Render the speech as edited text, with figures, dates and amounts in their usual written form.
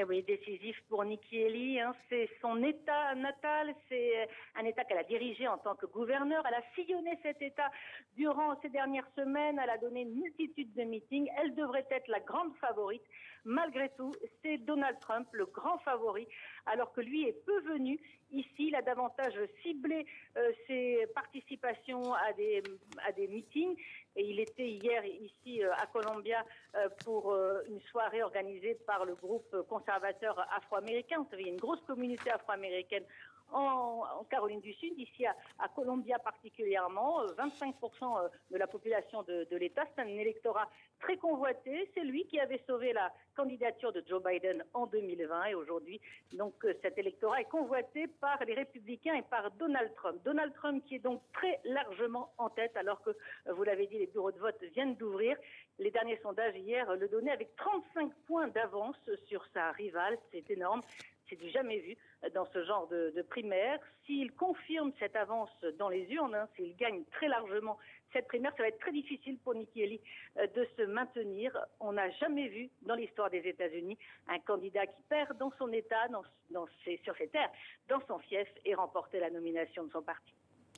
Et oui, décisif pour Nikki Haley. C'est son État natal, c'est un État qu'elle a dirigé en tant que gouverneur. Elle a sillonné cet État durant ces dernières semaines. Elle a donné une multitude de meetings. Elle devrait être la grande favorite. Malgré tout, c'est Donald Trump, le grand favori, alors que lui est peu venu ici. Il a davantage ciblé ses participations à des meetings. Et il était hier ici à Columbia pour une soirée organisée par le groupe conservateur afro-américain. Vous savez, il y a une grosse communauté afro-américaine en Caroline du Sud, ici à Columbia particulièrement. 25% de la population de l'État. C'est un électorat très convoité. C'est lui qui avait sauvé la candidature de Joe Biden en 2020 et aujourd'hui, donc cet électorat est convoité par les républicains et par Donald Trump. Donald Trump qui est donc très largement en tête alors que, vous l'avez dit, les bureaux de vote viennent d'ouvrir. Les derniers sondages hier le donnaient avec 35 points d'avance sur sa rivale. C'est énorme. C'est du jamais vu dans ce genre de primaire. S'il confirme cette avance dans les urnes, s'il gagne très largement cette primaire, ça va être très difficile pour Nikki Haley de se maintenir. On n'a jamais vu dans l'histoire des États-Unis un candidat qui perd dans son État, sur ses terres, dans son fief et remporter la nomination de son parti.